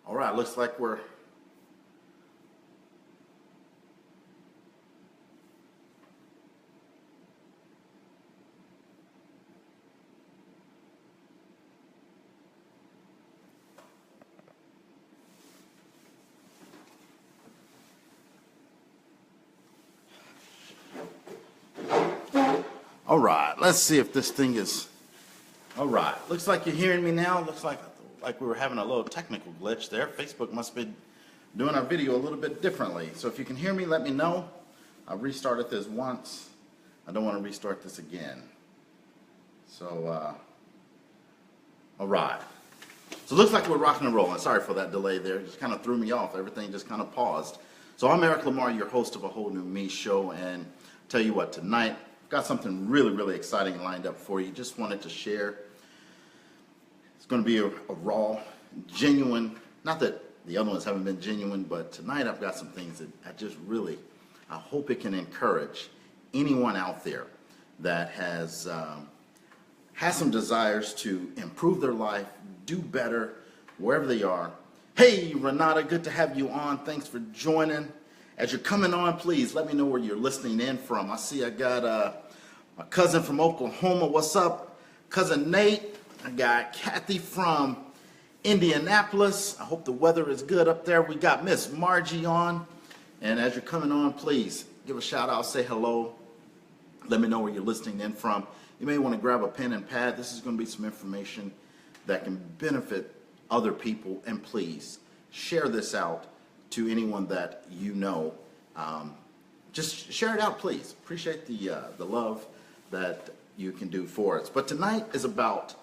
All right, looks like we're all right. Let's see if this thing is all right. Looks like you're hearing me now. Looks like we were having a little technical glitch there. Facebook must be doing our video a little bit differently. So if you can hear me, let me know. I've restarted this once. I don't want to restart this again. So, all right. So it looks like we're rocking and rolling. Sorry for that delay there. It just kind of threw me off. Everything just kind of paused. So I'm Eric Lamar, your host of A Whole New Me show. And tell you what, tonight, I've got something really, really exciting lined up for you. Just wanted to share. It's going to be a raw, genuine, not that the other ones haven't been genuine, but tonight I've got some things that I hope it can encourage anyone out there that has some desires to improve their life, do better, wherever they are. Hey, Renata, good to have you on. Thanks for joining. As you're coming on, please let me know where you're listening in from. I see I got my cousin from Oklahoma. What's up, cousin Nate? I got Kathy from Indianapolis. I hope the weather is good up there. We got Miss Margie on. And as you're coming on, please give a shout out, say hello. Let me know where you're listening in from. You may want to grab a pen and pad. This is going to be some information that can benefit other people. And please share this out to anyone that you know. Just share it out, please. Appreciate the love that you can do for us. But tonight is about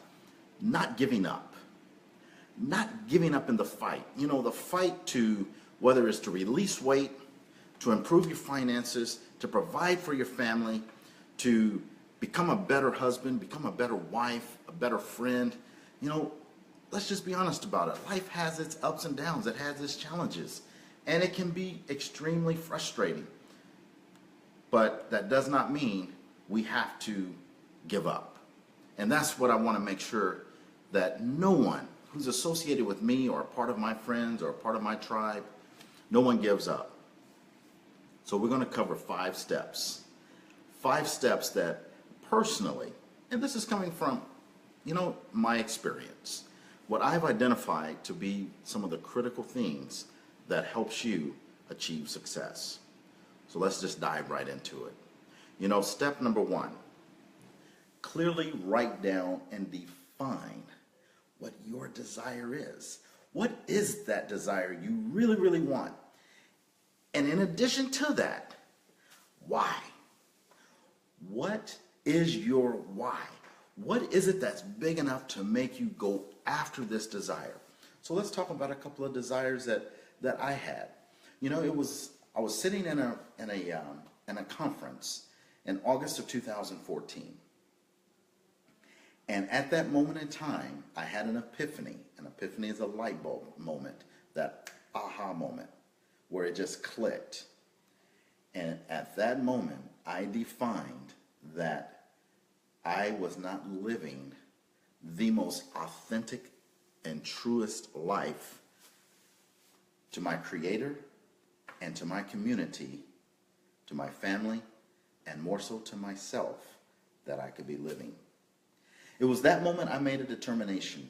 not giving up. Not giving up in the fight. You know, the fight to, whether it's to release weight, to improve your finances, to provide for your family, to become a better husband, become a better wife, a better friend. You know, let's just be honest about it. Life has its ups and downs. It has its challenges. And it can be extremely frustrating. But that does not mean we have to give up. And that's what I want to make sure that no one who's associated with me or a part of my friends or a part of my tribe, no one gives up. So we're going to cover 5 steps. 5 steps that personally, and this is coming from, you know, my experience, what I've identified to be some of the critical things that helps you achieve success. So let's just dive right into it. You know, step number 1, clearly write down and define what your desire is. What is that desire you really, really want? And in addition to that, why? What is your why? What is it that's big enough to make you go after this desire? So let's talk about a couple of desires that I had. You know, I was sitting in a conference in August of 2014. And at that moment in time, I had an epiphany. An epiphany is a light bulb moment, that aha moment, where it just clicked. And at that moment, I defined that I was not living the most authentic and truest life to my Creator and to my community, to my family, and more so to myself that I could be living. It was that moment I made a determination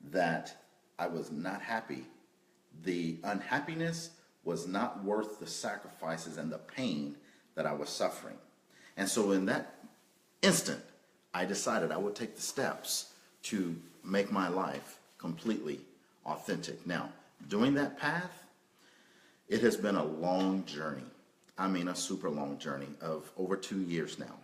that I was not happy. The unhappiness was not worth the sacrifices and the pain that I was suffering. And so in that instant, I decided I would take the steps to make my life completely authentic. Now, during that path, it has been a long journey. I mean, a super long journey of over 2 years now.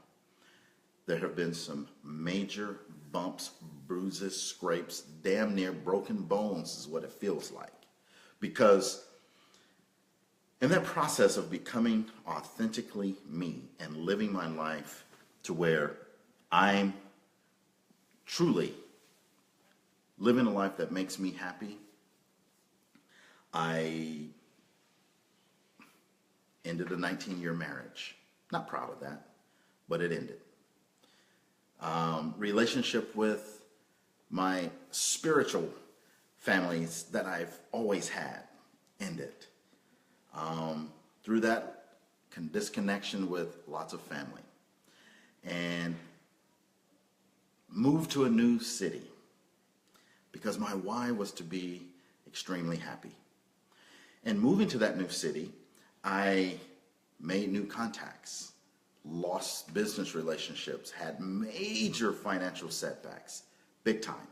There have been some major bumps, bruises, scrapes, damn near broken bones is what it feels like. Because in that process of becoming authentically me and living my life to where I'm truly living a life that makes me happy, I ended a 19-year marriage. Not proud of that, but it ended. Relationship with my spiritual families that I've always had ended. Through that disconnection with lots of family, and moved to a new city because my why was to be extremely happy. And moving to that new city, I made new contacts, lost business relationships, had major financial setbacks, big time.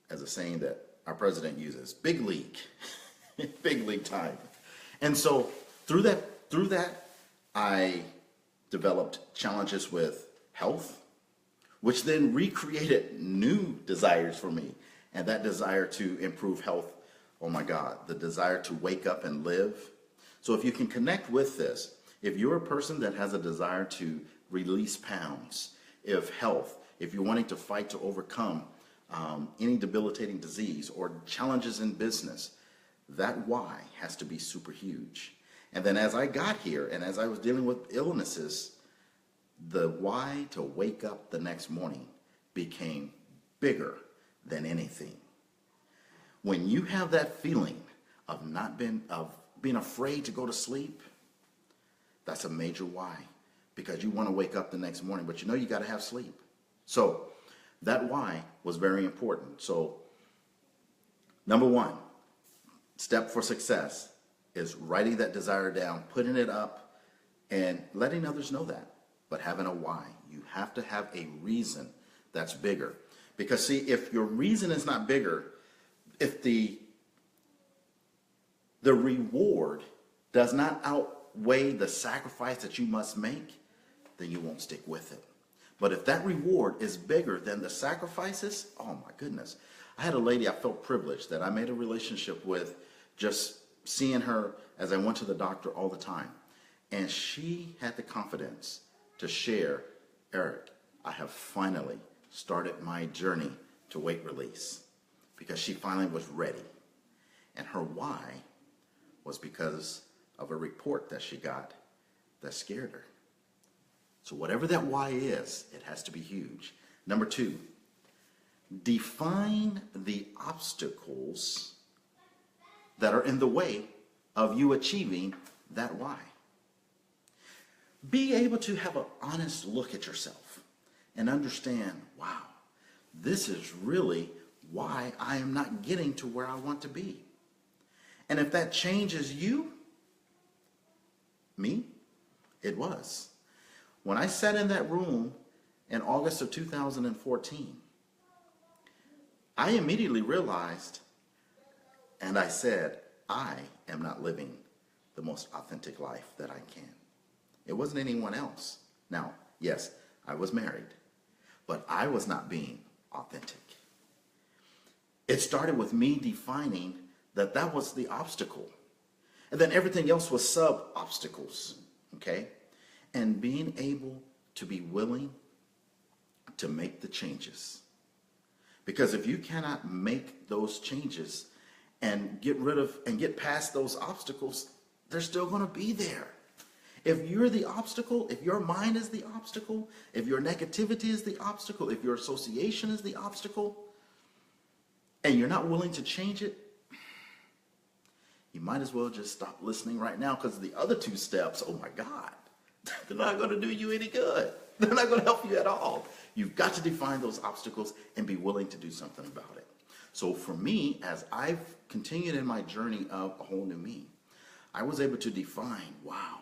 As a saying that our president uses, big league, big league time. And so through that, I developed challenges with health, which then recreated new desires for me. And that desire to improve health, oh my God, the desire to wake up and live. So if you can connect with this, if you're a person that has a desire to release pounds, if you're wanting to fight to overcome any debilitating disease or challenges in business, that why has to be super huge. And then as I got here and as I was dealing with illnesses, the why to wake up the next morning became bigger than anything. When you have that feeling of being afraid to go to sleep, that's a major why, because you want to wake up the next morning, but you know you got to have sleep. So that why was very important. So number one step for success is writing that desire down, putting it up, and letting others know that. But having a why. You have to have a reason that's bigger. Because see, if your reason is not bigger, if the reward does not outweigh the sacrifice that you must make, then you won't stick with it. But if that reward is bigger than the sacrifices, oh my goodness. I had a lady I felt privileged that I made a relationship with, just seeing her as I went to the doctor all the time. And she had the confidence to share, Eric, I have finally started my journey to weight release, because she finally was ready. And her why was because of a report that she got that scared her. So whatever that why is, it has to be huge. Number two, define the obstacles that are in the way of you achieving that why. Be able to have an honest look at yourself and understand, wow, this is really why I am not getting to where I want to be. And if that changes me, it was. When I sat in that room in August of 2014, I immediately realized, and I said, I am not living the most authentic life that I can. It wasn't anyone else. Now, yes, I was married, but I was not being authentic. It started with me defining that was the obstacle. And then everything else was sub-obstacles, okay? And being able to be willing to make the changes. Because if you cannot make those changes and get past those obstacles, they're still going to be there. If you're the obstacle, if your mind is the obstacle, if your negativity is the obstacle, if your association is the obstacle, and you're not willing to change it, you might as well just stop listening right now, because the other two steps, oh my God, they're not going to do you any good. They're not going to help you at all. You've got to define those obstacles and be willing to do something about it. So for me, as I've continued in my journey of a whole new me, I was able to define, wow,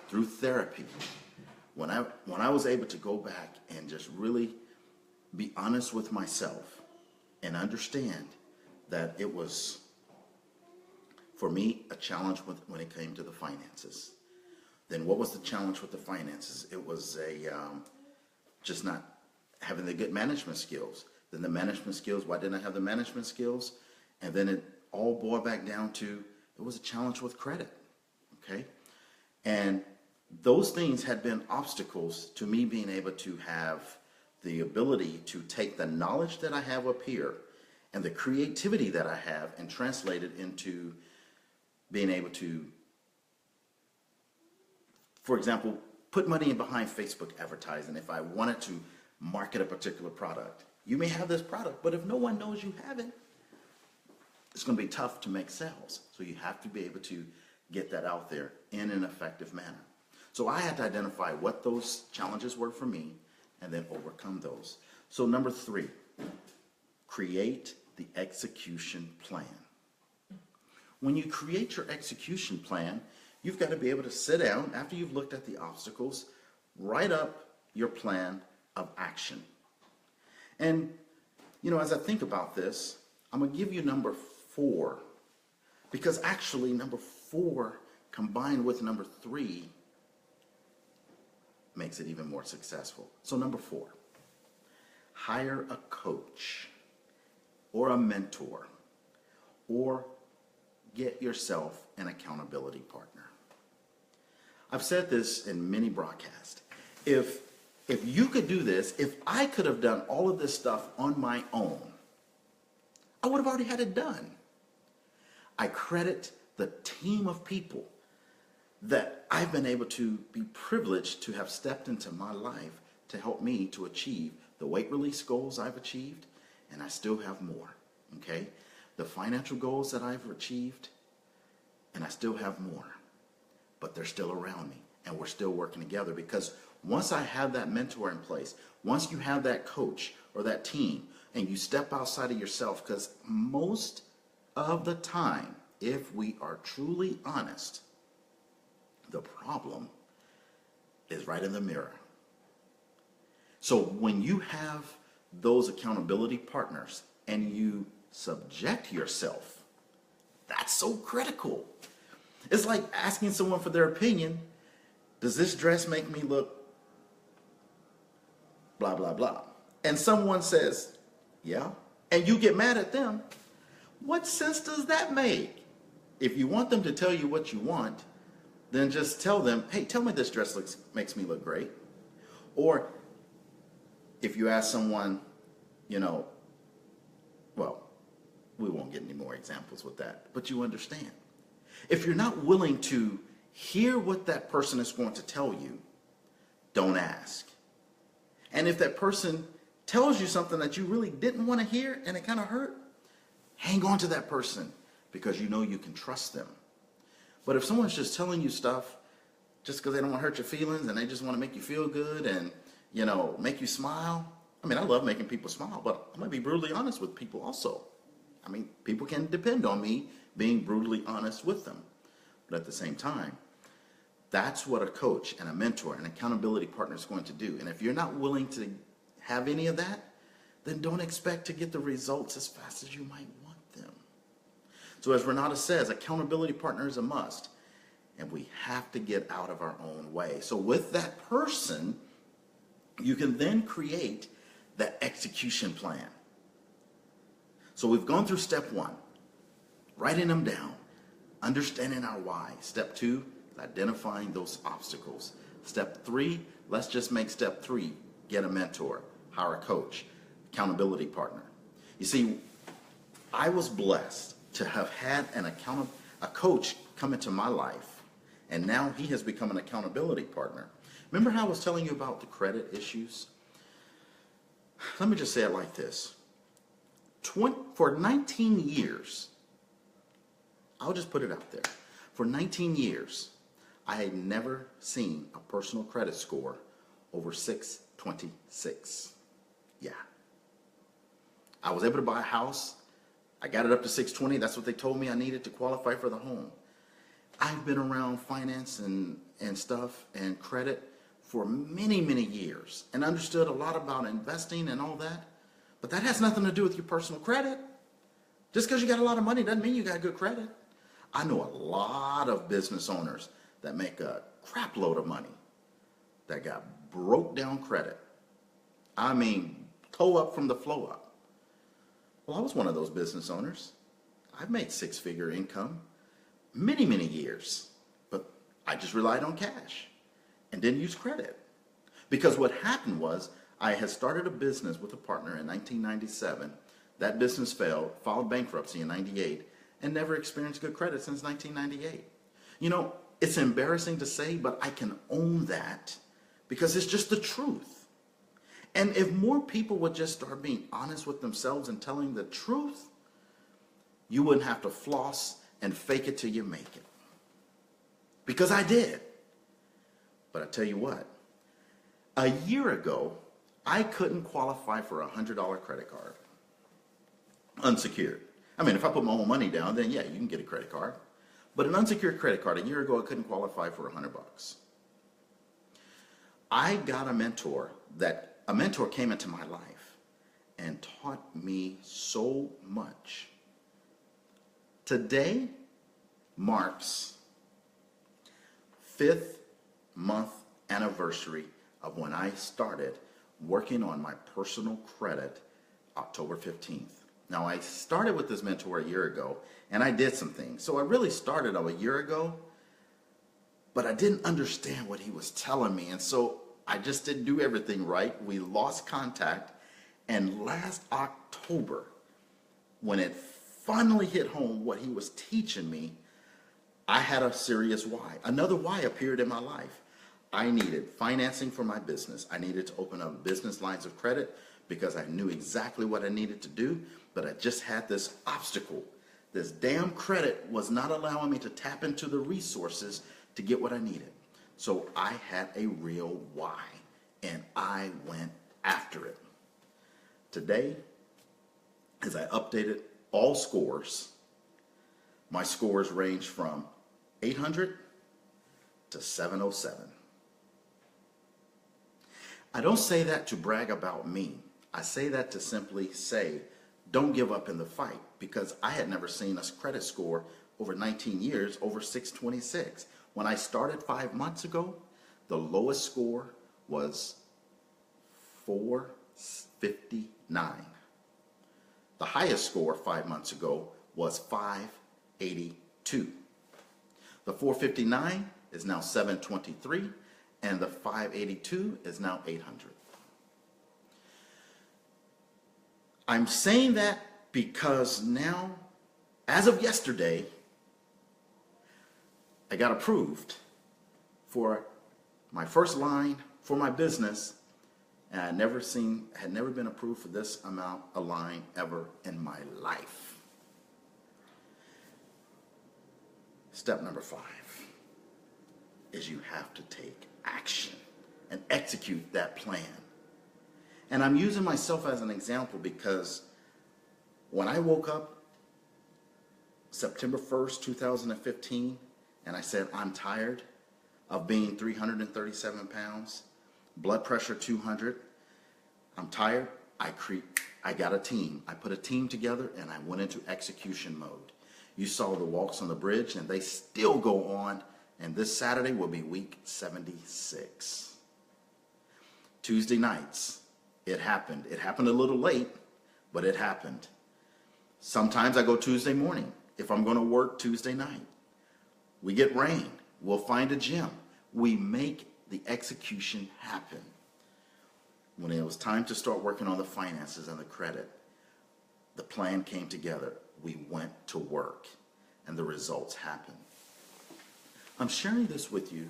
through therapy, when I was able to go back and just really be honest with myself and understand that it was, for me, a challenge when it came to the finances. Then what was the challenge with the finances? It was just not having the good management skills. Then the management skills, why didn't I have the management skills? And then it all boiled back down to, it was a challenge with credit, okay? And those things had been obstacles to me being able to have the ability to take the knowledge that I have up here and the creativity that I have and translate it into being able to, for example, put money behind Facebook advertising if I wanted to market a particular product. You may have this product, but if no one knows you have it, it's going to be tough to make sales. So you have to be able to get that out there in an effective manner. So I had to identify what those challenges were for me and then overcome those. So number 3, create the execution plan. When you create your execution plan, you've got to be able to sit down after you've looked at the obstacles, write up your plan of action. And, as I think about this, I'm going to give you number 4, because actually number 4 combined with number 3 makes it even more successful. So number 4, hire a coach or a mentor, or get yourself an accountability partner. I've said this in many broadcasts. If you could do this, if I could have done all of this stuff on my own, I would have already had it done. I credit the team of people that I've been able to be privileged to have stepped into my life to help me to achieve the weight release goals I've achieved, and I still have more, okay? The financial goals that I've achieved, and I still have more, but they're still around me, and we're still working together, because once I have that mentor in place, once you have that coach or that team, and you step outside of yourself, because most of the time, if we are truly honest, the problem is right in the mirror. So when you have those accountability partners and you subject yourself, that's so critical. It's like asking someone for their opinion. Does this dress make me look blah, blah, blah? And someone says, yeah, and you get mad at them. What sense does that make? If you want them to tell you what you want, then just tell them, hey, tell me this dress makes me look great. Or if you ask someone, well, we won't get any more examples with that, but you understand. If you're not willing to hear what that person is going to tell you, don't ask. And if that person tells you something that you really didn't want to hear and it kind of hurt, hang on to that person, because you know you can trust them. But if someone's just telling you stuff just because they don't want to hurt your feelings and they just want to make you feel good and, make you smile. I mean, I love making people smile, but I'm going to be brutally honest with people also. I mean, people can depend on me being brutally honest with them. But at the same time, that's what a coach and a mentor, an accountability partner is going to do. And if you're not willing to have any of that, then don't expect to get the results as fast as you might want them. So as Renata says, accountability partner is a must. And we have to get out of our own way. So with that person, you can then create that execution plan. So we've gone through step 1, writing them down, understanding our why. Step 2, identifying those obstacles. Step 3, let's just make step 3, get a mentor, hire a coach, accountability partner. You see, I was blessed to have had a coach come into my life, and now he has become an accountability partner. Remember how I was telling you about the credit issues? Let me just say it like this. For 19 years, I'll just put it out there. For 19 years, I had never seen a personal credit score over 626. Yeah. I was able to buy a house. I got it up to 620. That's what they told me I needed to qualify for the home. I've been around finance and stuff and credit for many, many years and understood a lot about investing and all that. But that has nothing to do with your personal credit. Just because you got a lot of money doesn't mean you got good credit. I know a lot of business owners that make a crap load of money that got broke down credit. I mean, toe up from the flow up. Well, I was one of those business owners. I've made 6-figure income many, many years, but I just relied on cash and didn't use credit. Because what happened was I had started a business with a partner in 1997. That business failed, filed bankruptcy in 98, and never experienced good credit since 1998. It's embarrassing to say, but I can own that because it's just the truth. And if more people would just start being honest with themselves and telling the truth, you wouldn't have to floss and fake it till you make it. Because I did. But I tell you what, a year ago, I couldn't qualify for a $100 credit card. Unsecured. I mean, if I put my own money down, then yeah, you can get a credit card. But an unsecured credit card, a year ago, I couldn't qualify for $100. I got a mentor came into my life and taught me so much. Today marks 5th month anniversary of when I started working on my personal credit, October 15th. Now, I started with this mentor a year ago, and I did some things. So I really started a year ago, but I didn't understand what he was telling me. And so I just didn't do everything right. We lost contact. And last October, when it finally hit home what he was teaching me, I had a serious why. Another why appeared in my life. I needed financing for my business. I needed to open up business lines of credit because I knew exactly what I needed to do, but I just had this obstacle. This damn credit was not allowing me to tap into the resources to get what I needed. So I had a real why, and I went after it. Today, as I updated all scores, my scores range from 800 to 707. I don't say that to brag about me. I say that to simply say, don't give up in the fight, because I had never seen a credit score over 19 years over 626. When I started 5 months ago, the lowest score was 459. The highest score 5 months ago was 582. The 459 is now 723, and the 582 is now 800. I'm saying that because now, as of yesterday, I got approved for my first line for my business, and I had never been approved for this amount of line ever in my life. Step number 5 is you have to take action and execute that plan. And I'm using myself as an example because when I woke up September 1st, 2015, and I said, I'm tired of being 337 pounds, blood pressure 200, I'm tired, I got a team. I put a team together and I went into execution mode. You saw the walks on the bridge, and they still go on, and this Saturday will be week 76. Tuesday nights, it happened. It happened a little late, but it happened. Sometimes I go Tuesday morning if I'm going to work Tuesday night. We get rain. We'll find a gym. We make the execution happen. When it was time to start working on the finances and the credit, the plan came together. We went to work, and the results happened. I'm sharing this with you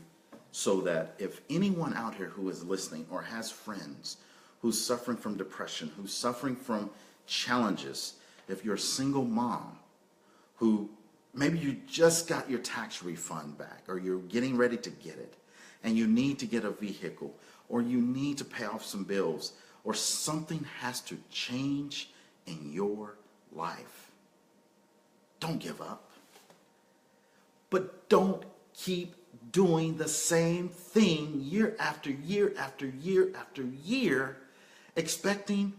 so that if anyone out here who is listening or has friends who's suffering from depression, who's suffering from challenges, if you're a single mom who maybe you just got your tax refund back, or you're getting ready to get it, and you need to get a vehicle, or you need to pay off some bills, or something has to change in your life, don't give up. But don't keep doing the same thing year after year after year after year, expecting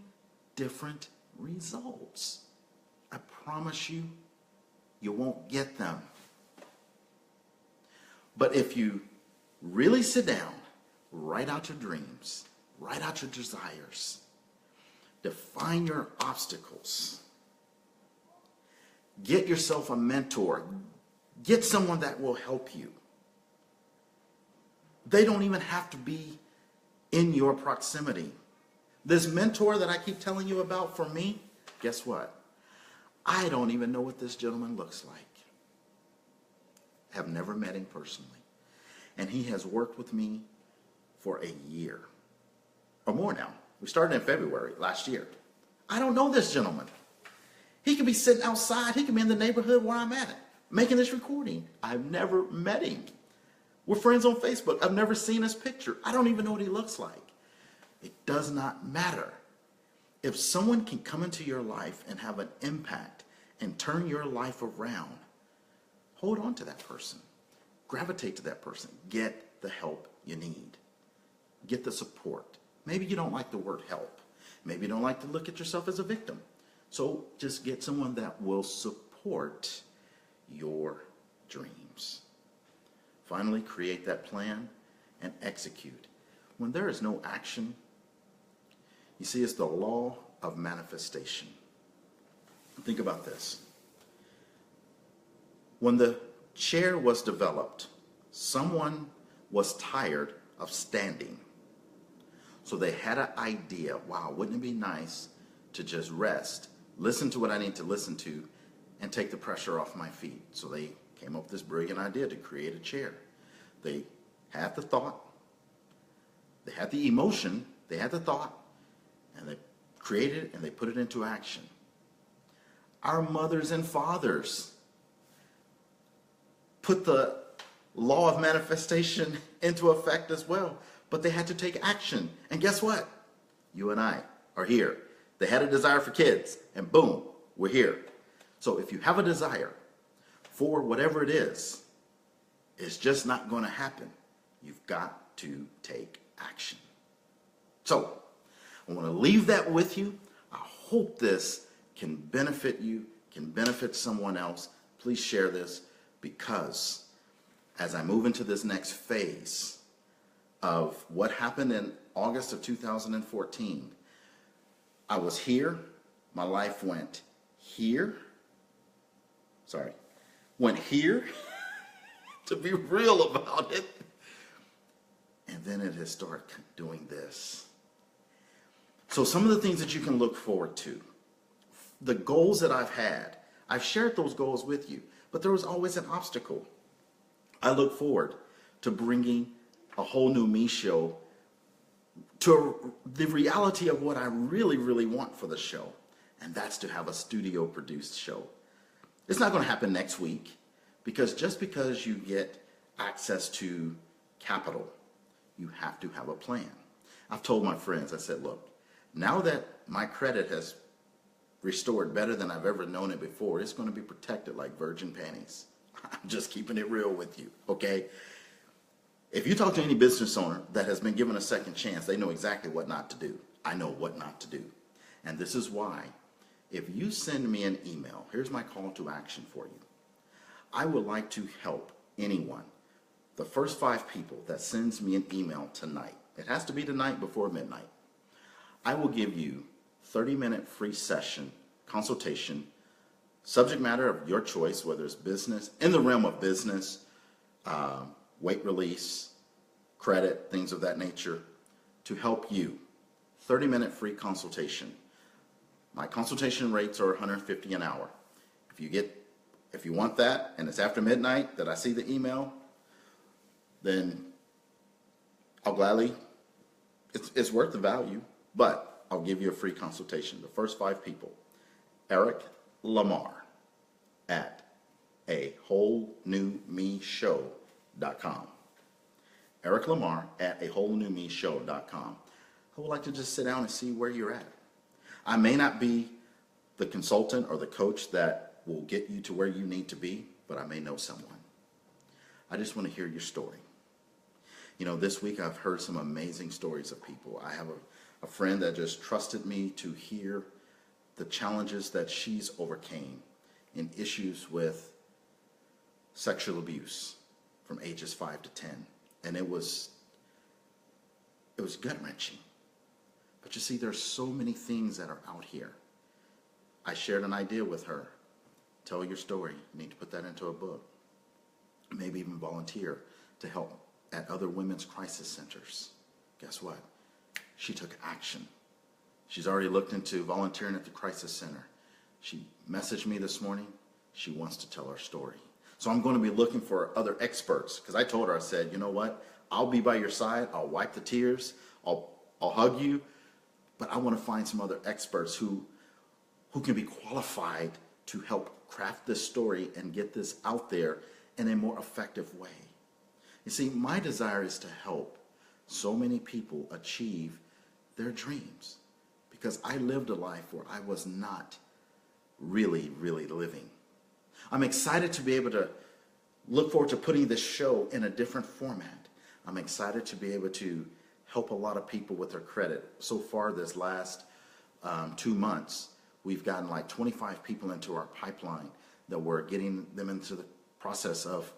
different results. I promise you, you won't get them. But if you really sit down, write out your dreams, write out your desires, define your obstacles, get yourself a mentor, get someone that will help you. They don't even have to be in your proximity. This mentor that I keep telling you about for me, guess what? I don't even know what this gentleman looks like. Have never met him personally. And he has worked with me for a year or more now. We started in February last year. I don't know this gentleman. He could be sitting outside. He could be in the neighborhood where I'm at, making this recording. I've never met him. We're friends on Facebook. I've never seen his picture. I don't even know what he looks like. It does not matter. If someone can come into your life and have an impact and turn your life around, hold on to that person. Gravitate to that person. Get the help you need. Get the support. Maybe you don't like the word help. Maybe you don't like to look at yourself as a victim. So just get someone that will support your dreams. Finally, create that plan and execute. When there is no action, you see, it's the law of manifestation. Think about this. When the chair was developed, someone was tired of standing. So they had an idea, wow, wouldn't it be nice to just rest, listen to what I need to listen to, and take the pressure off my feet. So they came up with this brilliant idea to create a chair. They had the thought, they had the emotion, they had the thought, and they created it and they put it into action. Our mothers and fathers put the law of manifestation into effect as well, but they had to take action. And guess what? You and I are here. They had a desire for kids, and boom, we're here. So if you have a desire for whatever it is, it's just not going to happen. You've got to take action. So I want to leave that with you. I hope this can benefit you, can benefit someone else. Please share this, because as I move into this next phase of what happened in August of 2014, I was here, my life went here, went here, to be real about it, and then it has started doing this. So some of the things that you can look forward to, the goals that I've had, I've shared those goals with you, but there was always an obstacle. I look forward to bringing a whole new me show to the reality of what I really, really want for the show, and that's to have a studio produced show. It's not going to happen next week, because just because you get access to capital, you have to have a plan. I've told my friends, I said, look, now that my credit has restored better than I've ever known it before, it's going to be protected like virgin panties. I'm just keeping it real with you, okay? If you talk to any business owner that has been given a second chance, they know exactly what not to do. I know what not to do. And this is why, if you send me an email, here's my call to action for you. I would like to help anyone. The first 5 people that sends me an email tonight, it has to be tonight before midnight, I will give you 30-minute free session, consultation, subject matter of your choice, whether it's business, in the realm of business, weight release, credit, things of that nature, to help you. 30-minute free consultation. My consultation rates are $150 an hour. If you want that, and it's after midnight that I see the email, then I'll gladly, it's worth the value, but I'll give you a free consultation. The first 5 people, ericlamar at awholenewmeshow.com. ericlamar at awholenewmeshow.com. I would like to just sit down and see where you're at. I may not be the consultant or the coach that will get you to where you need to be, but I may know someone. I just want to hear your story. You know, this week I've heard some amazing stories of people. I have a friend that just trusted me to hear the challenges that she's overcame in issues with sexual abuse from ages 5 to 10. And it was gut-wrenching. But you see, there's so many things that are out here. I shared an idea with her. Tell your story. You need to put that into a book. Maybe even volunteer to help at other women's crisis centers. Guess what? She took action. She's already looked into volunteering at the crisis center. She messaged me this morning. She wants to tell her story. So I'm going to be looking for other experts, because I told her, I said, you know what? I'll be by your side. I'll wipe the tears. I'll hug you. but I want to find some other experts who can be qualified to help craft this story and get this out there in a more effective way. You see, my desire is to help so many people achieve their dreams, because I lived a life where I was not really living. I'm excited to be able to look forward to putting this show in a different format. I'm excited to be able to help a lot of people with their credit. So far this last 2 months, we've gotten like 25 people into our pipeline that we're getting them into the process of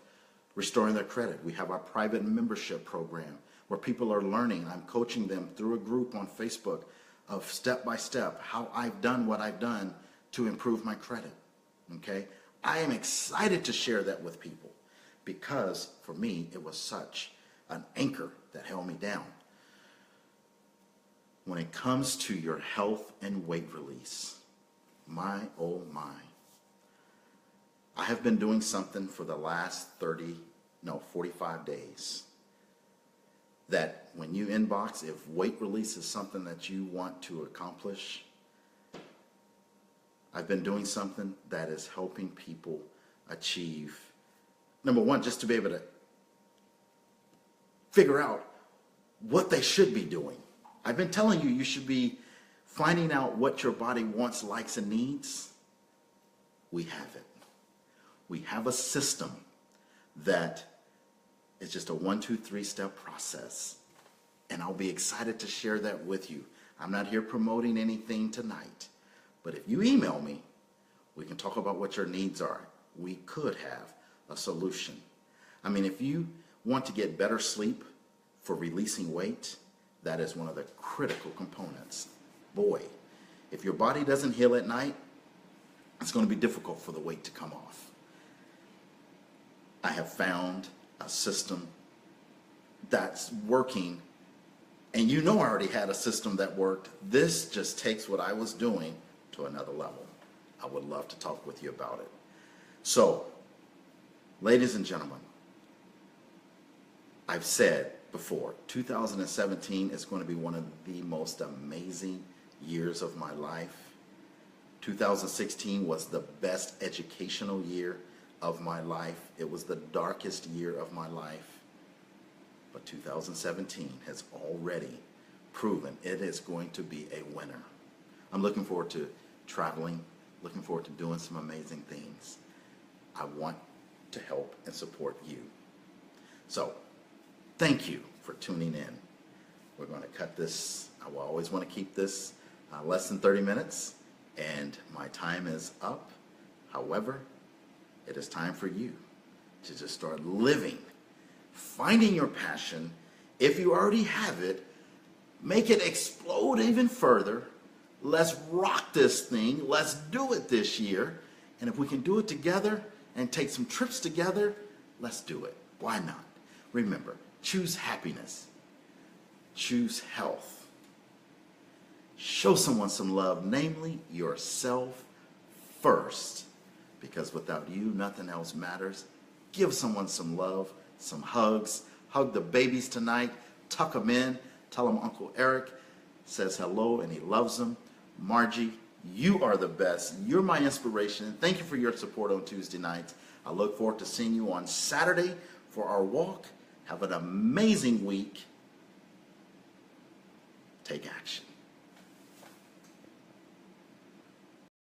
restoring their credit. We have our private membership program where people are learning. I'm coaching them through a group on Facebook of step by step how I've done what I've done to improve my credit. Okay? I am excited to share that with people because for me it was such an anchor that held me down. When it comes to your health and weight release, my oh my, I have been doing something for the last 45 days that when you inbox, if weight release is something that you want to accomplish, I've been doing something that is helping people achieve, number one, just to be able to figure out what they should be doing. I've been telling you, you should be finding out what your body wants, likes, and needs. We have it. We have a system that is just a 1, 2, 3 step process. And I'll be excited to share that with you. I'm not here promoting anything tonight. But if you email me, we can talk about what your needs are. We could have a solution. I mean, if you want to get better sleep for releasing weight, that is one of the critical components. Boy, if your body doesn't heal at night, it's going to be difficult for the weight to come off. I have found a system that's working, and you know I already had a system that worked. This just takes what I was doing to another level. I would love to talk with you about it. So, ladies and gentlemen, I've said before, 2017 is going to be one of the most amazing years of my life. 2016 was the best educational year of my life. It was the darkest year of my life. But 2017 has already proven it is going to be a winner. I'm looking forward to traveling, looking forward to doing some amazing things. I want to help and support you. So, thank you for tuning in. We're going to cut this. I will always want to keep this less than 30 minutes, and my time is up. However, it is time for you to just start living, finding your passion. If you already have it, make it explode even further. Let's rock this thing. Let's do it this year. And if we can do it together and take some trips together, let's do it. Why not? Remember, choose happiness. Choose health. Show someone some love, namely yourself first. Because without you, nothing else matters. Give someone some love, some hugs. Hug the babies tonight. Tuck them in. Tell them Uncle Eric says hello and he loves them. Margie, you are the best. You're my inspiration. Thank you for your support on Tuesday nights. I look forward to seeing you on Saturday for our walk. Have an amazing week. Take action.